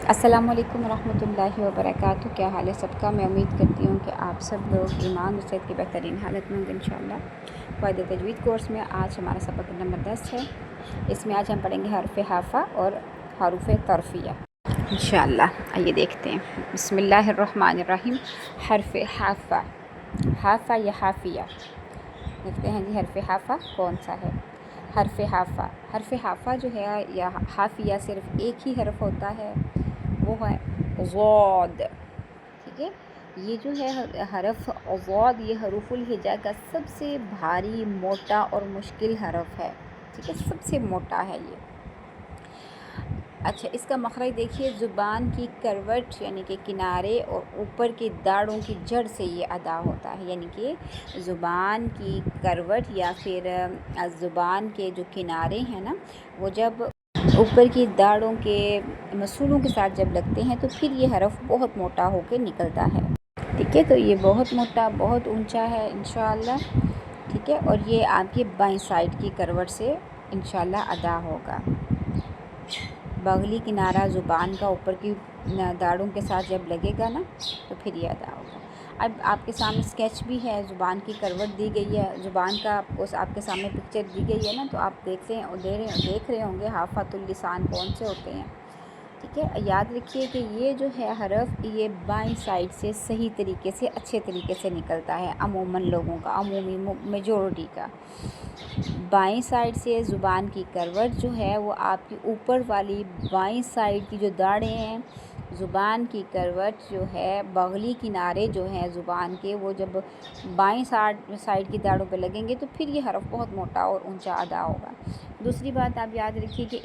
अस्सलाम वालेकुम रहमतुल्लाहि व बरकातहू। क्या हाल है सबका। मैं उम्मीद करती हूँ कि आप सब लोग ईमान और सेहत की बेहतरीन हालत में होंगे इंशाअल्लाह। क़ायदे तजवीद कोर्स में आज हमारा सबक नंबर 10 है। इसमें आज हम पढ़ेंगे हरफ हाफ़ा और हरूफ तरफ़िया इंशाअल्लाह। आइए देखते हैं। बिस्मिल्लाहिर्रहमानिर्रहीम। हरफ हाफ़ा, हाफ़ा या हाफ़िया। देखते हैं जी हरफ हाफ़ा कौन सा है। हरफ हाफ़ा, हरफ हाफ़ा जो है या हाफ़िया सिर्फ़ एक ही हरफ होता है, वो है ज़ाद। ठीक है, ये जो है हरफ ज़ाद, ये हरूफुल हिजा का सबसे भारी, मोटा और मुश्किल हरफ है। ठीक है, सबसे मोटा है ये। अच्छा, इसका मखरज देखिए, ज़ुबान की करवट यानी कि किनारे और ऊपर की दाढ़ों की जड़ से ये अदा होता है। यानी कि ज़ुबान की करवट या फिर ज़ुबान के जो किनारे हैं ना, वो जब ऊपर की दाढ़ों के मसूलों के साथ जब लगते हैं तो फिर ये हरफ बहुत मोटा होकर निकलता है। ठीक है, तो ये बहुत मोटा, बहुत ऊंचा है इंशाअल्लाह। ठीक है, और ये आपकी बाईं साइड की करवट से इंशाअल्लाह अदा होगा। बगली किनारा ज़ुबान का ऊपर की दाढ़ों के साथ जब लगेगा ना, तो फिर ये अदा होगा। अब आपके सामने स्केच भी है, ज़ुबान की करवट दी गई है, ज़ुबान का आपके सामने पिक्चर दी गई है ना, तो आप देख रहे होंगे हाफ़ातुल लिसान कौन से होते हैं। ठीक है, याद रखिए कि ये जो है हरफ, ये बाईं साइड से सही तरीके से, अच्छे तरीके से निकलता है अमूमन लोगों का, अमूमी मेजॉरिटी का। बाईं साइड से ज़ुबान की करवट जो है वो आपकी ऊपर वाली बाईं साइड की जो दाढ़ें हैं, ज़ुबान की करवट जो है, बगली किनारे जो हैं ज़ुबान के, वो जब बाईं साइड की दाढ़ों पे लगेंगे तो फिर ये हरफ बहुत मोटा और ऊंचा अदा होगा। दूसरी बात आप याद रखिए कि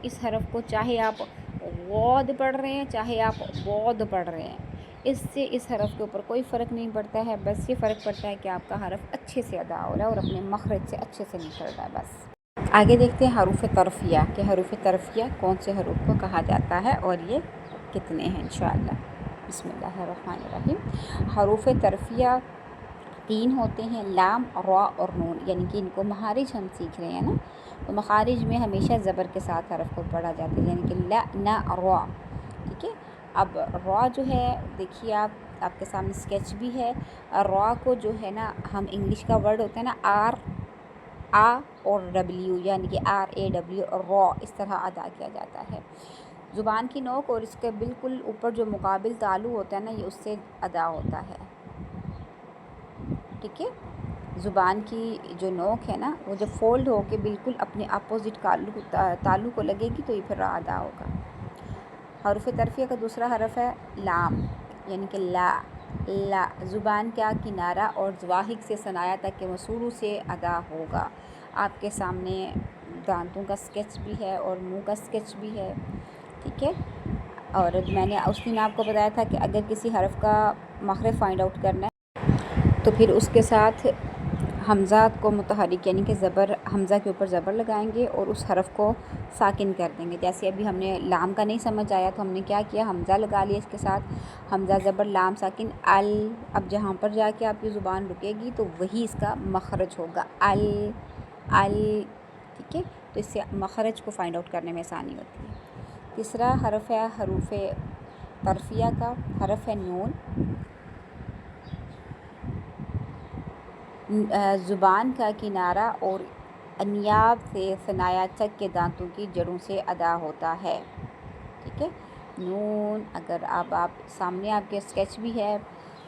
इस हरफ को चाहे आप गौद पढ़ रहे हैं, चाहे आप बौद पढ़ रहे हैं, इससे इस हरफ के ऊपर कोई फ़र्क नहीं पड़ता है। बस ये फ़र्क पड़ता है कि आपका हरफ अच्छे से अदा हो रहा है और अपने मखरज से अच्छे से निकल रहा है, बस। आगे देखते हैं हरूफ तरफ़िया कि हरूफ तरफ़िया कौन से हरूफ को कहा जाता है और ये कितने हैं इंशाअल्लाह। बिस्मिल्लाहिर्रहमानिर्रहीम। हरूफ तरफ़िया 3 होते हैं, लाम, रा और नून। यानी कि इनको मखारिज हम सीख रहे हैं ना, तो मखारिज में हमेशा ज़बर के साथ हरफ को पढ़ा जाता है, यानी कि ला, ना, रा। ठीक है, अब रा जो है, देखिए आपके सामने स्केच भी है। रा को जो है ना, हम इंग्लिश का वर्ड होता है ना, आर, आ और डब्ल्यू, यानी कि RAW, रा, इस तरह अदा किया जाता है। ज़ुबान की नोक और इसके बिल्कुल ऊपर जो मुकाबिल तालु होता है ना, ये उससे अदा होता है। ठीक है, ज़ुबान की जो नोक है ना, वो जब फोल्ड होके बिल्कुल अपने अपोजिट तालु को लगेगी तो ये फिर रा अदा होगा। हरूफ तरफ़िया का दूसरा हरफ है लाम, यानी कि ला। ला ज़ुबान का किनारा और ज़वाहिक से सनाया तक के मसूलों से अदा होगा। आपके सामने दांतों का स्केच भी है और मुंह का स्केच भी है। ठीक है, और मैंने उस दिन आपको बताया था कि अगर किसी हरफ का मखरज फाइंड आउट करना है तो फिर उसके साथ हमज़ा को मुतहरिक यानी कि ज़बर, हमज़ा के ऊपर ज़बर लगाएंगे और उस हरफ को साकिन कर देंगे। जैसे अभी हमने लाम का नहीं समझ आया तो हमने क्या किया, हमज़ा लगा लिया, इसके साथ हमज़ा ज़बर लाम साकिन अल। अब जहाँ पर जाके आपकी ज़ुबान रुकेगी तो वही इसका मखरज होगा, अल, अल। ठीक है, तो इससे मखरज को फाइंड आउट करने में आसानी होती है। तीसरा हरफ है हरूफ तरफ़िया का, हरफ है नून। ज़ुबान का किनारा और अनियाब से सनाया तक के दांतों की जड़ों से अदा होता है। ठीक है, नून। अगर आप सामने आपके स्केच भी है,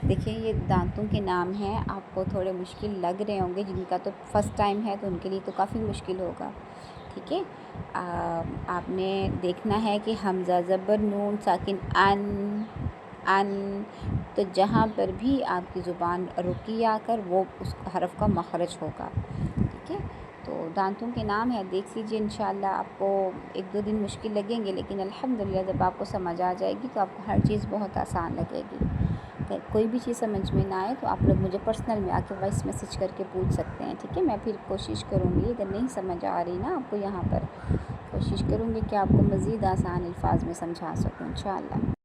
देखिए ये दांतों के नाम हैं। आपको थोड़े मुश्किल लग रहे होंगे, जिनका तो फर्स्ट टाइम है तो उनके लिए तो काफ़ी मुश्किल होगा। ठीक है, आपने देखना है कि हमज़ा ज़बर नून साकिन अन, अन, तो जहाँ पर भी आपकी ज़ुबान रुकी आकर वो उस हरफ का मखरज होगा। ठीक है, तो दांतों के नाम है, देख लीजिए इंशाअल्लाह। आपको 1-2 दिन मुश्किल लगेंगे, लेकिन अल्हम्दुलिल्लाह जब आपको समझ आ जाएगी तो आपको हर चीज़ बहुत आसान लगेगी। कोई भी चीज़ समझ में ना आए तो आप लोग मुझे पर्सनल में आके वॉइस मैसेज करके पूछ सकते हैं। ठीक है, मैं फिर कोशिश करूँगी, अगर नहीं समझ आ रही ना आपको यहाँ पर, कोशिश करूँगी कि आपको मज़ीद आसान अल्फाज में समझा सकूँ इंशाअल्लाह।